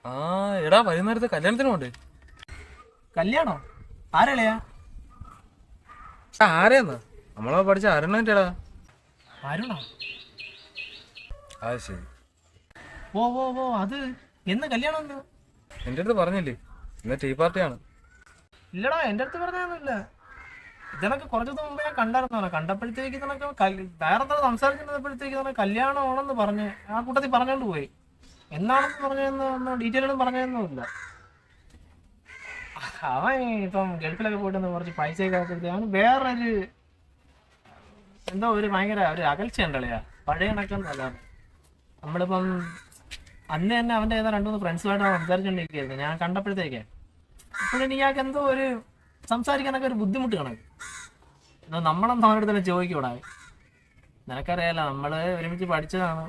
ആ എടാ വൈകുന്നേരത്തെ കല്യാണത്തിന് പോണ്ടേ? കല്യാണോ? ആരളയാ? ആരെയെന്ന് നമ്മളെ പഠിച്ച അരുണേടാ. അരുണോ? അത് ശരി. ഓ ഓ ഓ അത് എന്ന് കല്യാണം എന്ന്? എന്റെ അടുത്ത് പറഞ്ഞില്ലേ ഇന്ന് ടീ പാർട്ടിയാണ്. ഇല്ലടാ, എൻ്റെ അടുത്ത് പറഞ്ഞൊന്നുമില്ല. ഇതിനൊക്കെ കുറച്ചു മുമ്പ് ഞാൻ കണ്ടായിരുന്നോ, കണ്ടപ്പോഴത്തേക്ക് ഇതിനൊക്കെ വേറെ സംസാരിച്ചപ്പോഴത്തേക്ക് കല്യാണമാണെന്ന് പറഞ്ഞ് ആ കൂട്ടത്തിൽ പറഞ്ഞോണ്ട് പോയി. എന്നാണെന്ന് പറഞ്ഞതെന്ന് ഡീറ്റെയിലൊന്നും പറഞ്ഞതൊന്നുമില്ല. അവൻ ഇപ്പം ഗൾഫിലൊക്കെ പോയിട്ട് കുറച്ച് പൈസയൊക്കെ ആയപ്പോഴത്തേക്ക് അവന് വേറൊരു എന്തോ ഒരു ഭയങ്കര ഒരു അകൽച്ച ഉണ്ടല്ലയാ, പഴയ കണക്കൊന്നല്ല. നമ്മളിപ്പം അന്ന് തന്നെ അവൻ്റെ ഏതാ 2-3 ഫ്രണ്ട്സുമായിട്ട് സംസാരിച്ചുകൊണ്ടിരിക്കുകയായിരുന്നു ഞാൻ കണ്ടപ്പോഴത്തേക്ക്. അപ്പോഴെനിക്ക് ഇയാൾക്ക് എന്തോ ഒരു സംസാരിക്കാനൊക്കെ ഒരു ബുദ്ധിമുട്ട് കണക്ക്. എന്തോ നമ്മളെന്തോ അവൻ്റെ അടുത്ത് തന്നെ ചോദിക്കൂടാ. നിനക്കറിയാലോ നമ്മള് ഒരുമിച്ച് പഠിച്ചതാണ്.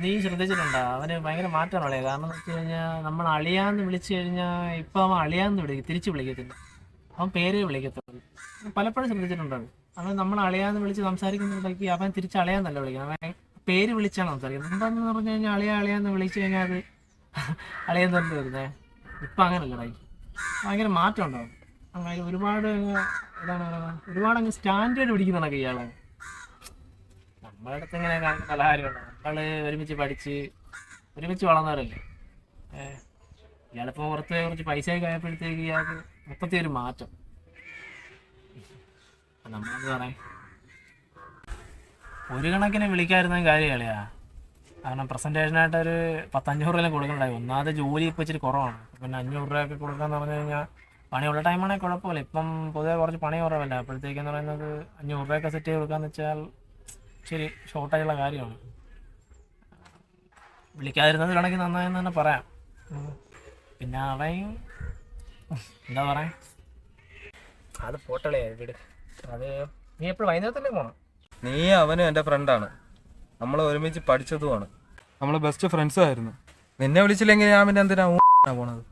നീ ശ്രദ്ധിച്ചിട്ടുണ്ടോ അവന് ഭയങ്കര മാറ്റമാണല്ലേ? കാരണം എന്ന് വെച്ച് കഴിഞ്ഞാൽ നമ്മൾ അളിയാന്ന് വിളിച്ചു കഴിഞ്ഞാൽ ഇപ്പം അവൻ അളിയാന്ന് തിരിച്ചു വിളിക്കത്തില്ല, അവൻ പേരേ വിളിക്കത്തുള്ളൂ. പലപ്പോഴും ശ്രദ്ധിച്ചിട്ടുണ്ടോ? അവൻ നമ്മൾ അളിയാന്ന് വിളിച്ച് സംസാരിക്കുന്നുണ്ടെങ്കിൽ അവൻ തിരിച്ച് അളിയാന്നല്ല വിളിക്കുന്നത്, അവൻ പേര് വിളിച്ചാണ് സംസാരിക്കുന്നത്. മുമ്പെന്ന് പറഞ്ഞു കഴിഞ്ഞാൽ അളിയാന്ന് വിളിച്ചു കഴിഞ്ഞാൽ അത് അളിയെന്ന് തന്നെ വരുന്നത്. ഇപ്പം അങ്ങനല്ലടാ, ഭയങ്കര മാറ്റം ഉണ്ടാവും. അങ്ങനെ ഒരുപാട് ഇതാണ് ഒരുപാട് അങ്ങ് സ്റ്റാൻഡേർഡ് പിടിക്കുന്നതൊക്കെ ഇയാളെ. നമ്മളെ അടുത്ത് ഇങ്ങനെ കലഹാരമുണ്ട്, നമ്മള് ഒരുമിച്ച് പഠിച്ച് ഒരുമിച്ച് വളർന്നവരല്ലേ. ഇയാളിപ്പോൾ പുറത്ത് കുറച്ച് പൈസയൊക്കെ ആയപ്പോഴത്തേക്ക് ഇയാൾക്ക് മൊത്തത്തിൽ ഒരു മാറ്റം. നമ്മളെന്ത് പറയാം, ഒരു കണക്കിന് വിളിക്കാതിരുന്ന കാര്യമല്ലയാ. കാരണം പ്രസൻറ്റേഷനായിട്ടൊരു 10-500 രൂപ കൊടുക്കണ്ടായി. ഒന്നാമത് ജോലി ഇപ്പോൾ ഇച്ചിരി കുറവാണ്. പിന്നെ 500 രൂപയൊക്കെ കൊടുക്കാന്ന് പറഞ്ഞു കഴിഞ്ഞാൽ പണിയുള്ള ടൈമാണെങ്കിൽ കുഴപ്പമില്ല. ഇപ്പം പൊതുവെ കുറച്ച് പണി കുറവല്ല. അപ്പോഴത്തേക്കെന്ന് പറയുന്നത് 500 രൂപയൊക്കെ സെറ്റ് ചെയ്ത് കൊടുക്കാന്ന് വെച്ചാൽ ശരി ഷോർട്ടായുള്ള കാര്യമാണ്. വിളിക്കാതിരുന്നത് കണക്ക് നന്നായെന്ന് തന്നെ പറയാം. പിന്നെ അവൻ എന്താ പറയാ, അത് പോട്ടളേ വീട്. അത് നീ എപ്പോഴും വൈകുന്നേരത്തല്ലേ പോകണം? നീ അവനും എൻ്റെ ഫ്രണ്ടാണ്, നമ്മൾ ഒരുമിച്ച് പഠിച്ചതുമാണ്, നമ്മൾ ബെസ്റ്റ് ഫ്രണ്ട്സും ആയിരുന്നു. നിന്നെ വിളിച്ചില്ലെങ്കിൽ ഞാൻ പിന്നെ എന്തിനാ പോണത്?